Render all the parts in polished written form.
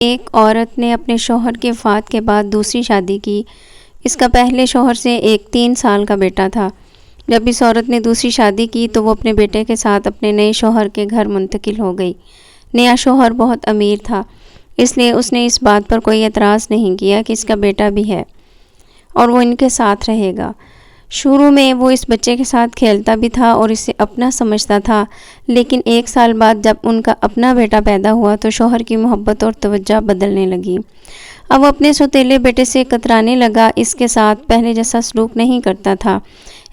ایک عورت نے اپنے شوہر کے وفات کے بعد دوسری شادی کی۔ اس کا پہلے شوہر سے ایک 3 سال کا بیٹا تھا۔ جب اس عورت نے دوسری شادی کی تو وہ اپنے بیٹے کے ساتھ اپنے نئے شوہر کے گھر منتقل ہو گئی۔ نیا شوہر بہت امیر تھا، اس لیے اس نے اس بات پر کوئی اعتراض نہیں کیا کہ اس کا بیٹا بھی ہے اور وہ ان کے ساتھ رہے گا۔ شروع میں وہ اس بچے کے ساتھ کھیلتا بھی تھا اور اسے اپنا سمجھتا تھا، لیکن 1 سال بعد جب ان کا اپنا بیٹا پیدا ہوا تو شوہر کی محبت اور توجہ بدلنے لگی۔ اب وہ اپنے سوتیلے بیٹے سے کترانے لگا، اس کے ساتھ پہلے جیسا سلوک نہیں کرتا تھا۔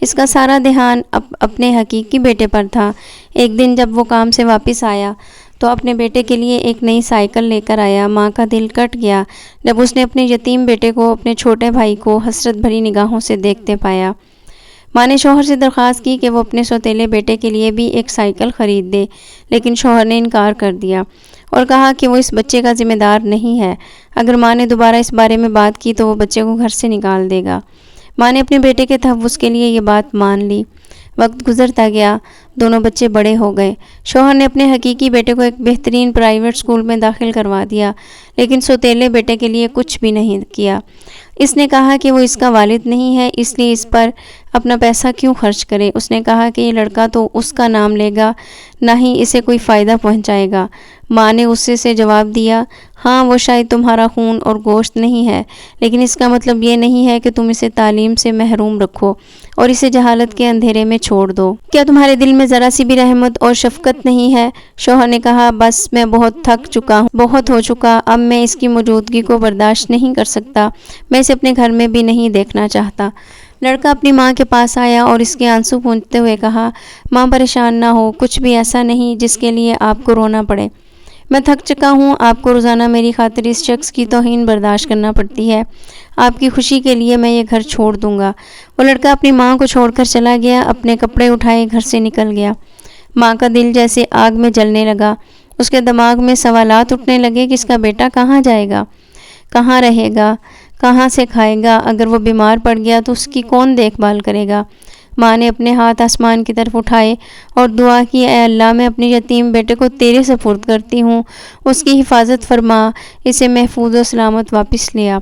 اس کا سارا دھیان اپنے حقیقی بیٹے پر تھا۔ ایک دن جب وہ کام سے واپس آیا تو اپنے بیٹے کے لیے ایک نئی سائیکل لے کر آیا۔ ماں کا دل کٹ گیا جب اس نے اپنے یتیم بیٹے کو اپنے چھوٹے بھائی کو حسرت بھری نگاہوں سے دیکھتے پایا۔ ماں نے شوہر سے درخواست کی کہ وہ اپنے سوتیلے بیٹے کے لیے بھی ایک سائیکل خرید دے، لیکن شوہر نے انکار کر دیا اور کہا کہ وہ اس بچے کا ذمہ دار نہیں ہے۔ اگر ماں نے دوبارہ اس بارے میں بات کی تو وہ بچے کو گھر سے نکال دے گا۔ ماں نے اپنے بیٹے کے تحفظ کے لیے یہ بات مان لی۔ وقت گزرتا گیا، دونوں بچے بڑے ہو گئے۔ شوہر نے اپنے حقیقی بیٹے کو ایک بہترین پرائیویٹ اسکول میں داخل کروا دیا، لیکن سوتیلے بیٹے کے لیے کچھ بھی نہیں کیا۔ اس نے کہا کہ وہ اس کا والد نہیں ہے، اس لیے اس پر اپنا پیسہ کیوں خرچ کرے۔ اس نے کہا کہ یہ لڑکا تو اس کا نام لے گا، نہ ہی اسے کوئی فائدہ پہنچائے گا۔ ماں نے غصے سے جواب دیا، ہاں وہ شاید تمہارا خون اور گوشت نہیں ہے، لیکن اس کا مطلب یہ نہیں ہے کہ تم اسے تعلیم سے محروم رکھو اور اسے جہالت کے اندھیرے میں چھوڑ دو۔ کیا تمہارے دل میں ذرا سی بھی رحمت اور شفقت نہیں ہے؟ شوہر نے کہا، بس میں بہت تھک چکا ہوں، بہت ہو چکا، اب میں اس کی موجودگی کو برداشت نہیں کر سکتا، میں اسے اپنے گھر میں بھی نہیں دیکھنا چاہتا۔ لڑکا اپنی ماں کے پاس آیا اور اس کے آنسو پونچھتے ہوئے کہا، ماں پریشان نہ ہو، کچھ بھی ایسا نہیں جس کے لیے آپ کو رونا پڑے۔ میں تھک چکا ہوں، آپ کو روزانہ میری خاطر اس شخص کی توہین برداشت کرنا پڑتی ہے۔ آپ کی خوشی کے لیے میں یہ گھر چھوڑ دوں گا۔ وہ لڑکا اپنی ماں کو چھوڑ کر چلا گیا، اپنے کپڑے اٹھائے گھر سے نکل گیا۔ ماں کا دل جیسے آگ میں جلنے لگا۔ اس کے دماغ میں سوالات اٹھنے لگے کہ اس کا بیٹا کہاں جائے گا، کہاں رہے گا، کہاں سے کھائے گا، اگر وہ بیمار پڑ گیا تو اس کی کون دیکھ بھال کرے گا۔ ماں نے اپنے ہاتھ آسمان کی طرف اٹھائے اور دعا کی، اے اللہ، میں اپنے یتیم بیٹے کو تیرے سپرد کرتی ہوں، اس کی حفاظت فرما، اسے محفوظ و سلامت واپس لیا۔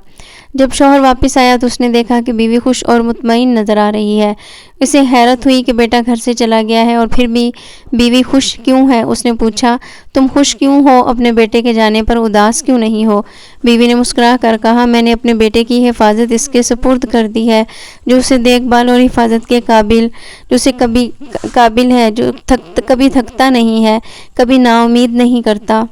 جب شوہر واپس آیا تو اس نے دیکھا کہ بیوی خوش اور مطمئن نظر آ رہی ہے۔ اسے حیرت ہوئی کہ بیٹا گھر سے چلا گیا ہے اور پھر بھی بیوی خوش کیوں ہے۔ اس نے پوچھا، تم خوش کیوں ہو، اپنے بیٹے کے جانے پر اداس کیوں نہیں ہو؟ بیوی نے مسکرا کر کہا، میں نے اپنے بیٹے کی حفاظت اس کے سپرد کر دی ہے جو اسے دیکھ بھال اور حفاظت کے قابل، جو اسے قابل ہے، جو کبھی تھکتا نہیں ہے، کبھی نا امید نہیں کرتا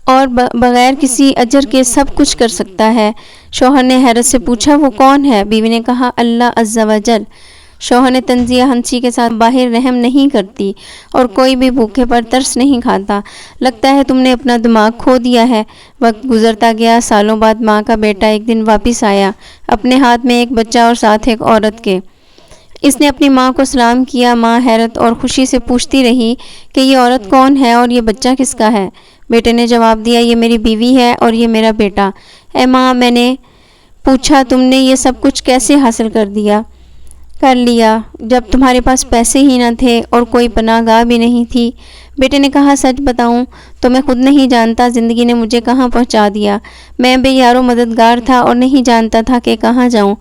اور بغیر کسی اجر کے سب کچھ کر سکتا ہے۔ شوہر نے حیرت سے پوچھا، وہ کون ہے؟ بیوی نے کہا، اللہ عز و جل۔ شوہر نے طنزیہ ہنسی کے ساتھ، باہر رحم نہیں کرتی اور کوئی بھی بھوکے پر ترس نہیں کھاتا، لگتا ہے تم نے اپنا دماغ کھو دیا ہے۔ وقت گزرتا گیا، سالوں بعد ماں کا بیٹا ایک دن واپس آیا، اپنے ہاتھ میں ایک بچہ اور ساتھ ایک عورت کے۔ اس نے اپنی ماں کو سلام کیا۔ ماں حیرت اور خوشی سے پوچھتی رہی کہ یہ عورت کون ہے اور یہ بچہ کس کا ہے؟ بیٹے نے جواب دیا، یہ میری بیوی ہے اور یہ میرا بیٹا۔ اے ماں، میں نے پوچھا تم نے یہ سب کچھ کیسے حاصل کر لیا جب تمہارے پاس پیسے ہی نہ تھے اور کوئی پناہ گاہ بھی نہیں تھی؟ بیٹے نے کہا، سچ بتاؤں تو میں خود نہیں جانتا زندگی نے مجھے کہاں پہنچا دیا۔ میں بے یار و مددگار تھا اور نہیں جانتا تھا کہ کہاں جاؤں۔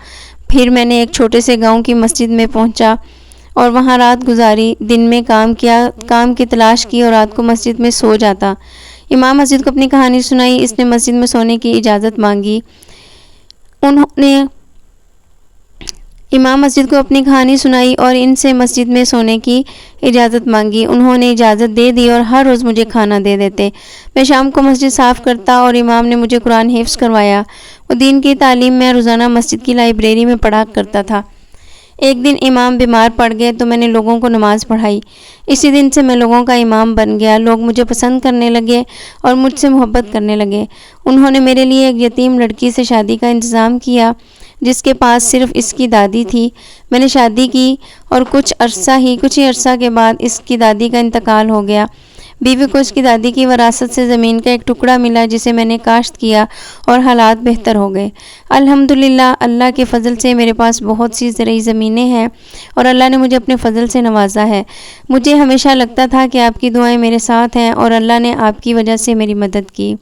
پھر میں نے ایک چھوٹے سے گاؤں کی مسجد میں پہنچا اور وہاں رات گزاری، دن میں کام کی تلاش کی اور رات کو مسجد میں سو جاتا۔ امام مسجد کو اپنی کہانی سنائی۔ اس نے مسجد میں سونے کی اجازت مانگی۔ امام مسجد کو اپنی کہانی سنائی اور ان سے مسجد میں سونے کی اجازت مانگی۔ انہوں نے اجازت دے دی اور ہر روز مجھے کھانا دے دیتے۔ میں شام کو مسجد صاف کرتا اور امام نے مجھے قرآن حفظ کروایا۔ وہ دین کی تعلیم میں روزانہ مسجد کی لائبریری میں پڑھا کرتا تھا۔ ایک دن امام بیمار پڑ گئے تو میں نے لوگوں کو نماز پڑھائی۔ اسی دن سے میں لوگوں کا امام بن گیا۔ لوگ مجھے پسند کرنے لگے اور مجھ سے محبت کرنے لگے۔ انہوں نے میرے لیے ایک یتیم لڑکی سے شادی کا انتظام کیا جس کے پاس صرف اس کی دادی تھی۔ میں نے شادی کی اور کچھ ہی عرصہ کے بعد اس کی دادی کا انتقال ہو گیا۔ بیوی کو اس کی دادی کی وراثت سے زمین کا ایک ٹکڑا ملا جسے میں نے کاشت کیا اور حالات بہتر ہو گئے۔ الحمدللہ، اللہ کے فضل سے میرے پاس بہت سی زرعی زمینیں ہیں اور اللہ نے مجھے اپنے فضل سے نوازا ہے۔ مجھے ہمیشہ لگتا تھا کہ آپ کی دعائیں میرے ساتھ ہیں اور اللہ نے آپ کی وجہ سے میری مدد کی۔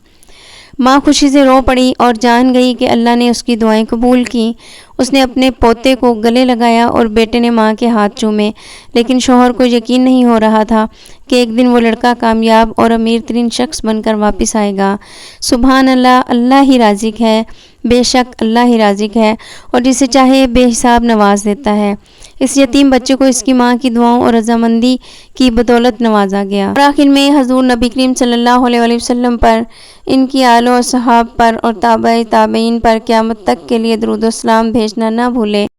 ماں خوشی سے رو پڑی اور جان گئی کہ اللہ نے اس کی دعائیں قبول کی۔ اس نے اپنے پوتے کو گلے لگایا اور بیٹے نے ماں کے ہاتھ چومے، لیکن شوہر کو یقین نہیں ہو رہا تھا کہ ایک دن وہ لڑکا کامیاب اور امیر ترین شخص بن کر واپس آئے گا۔ سبحان اللہ، اللہ ہی رازق ہے، بے شک اللہ ہی رازق ہے اور جسے چاہے بے حساب نواز دیتا ہے۔ اس یتیم بچے کو اس کی ماں کی دعاؤں اور رضامندی کی بدولت نوازا گیا۔ اور آخر میں حضور نبی کریم صلی اللہ علیہ وسلم پر، ان کی آل و اصحاب پر اور تابعین پر قیامت تک کے لیے درود و سلام بھیجنا نہ بھولے۔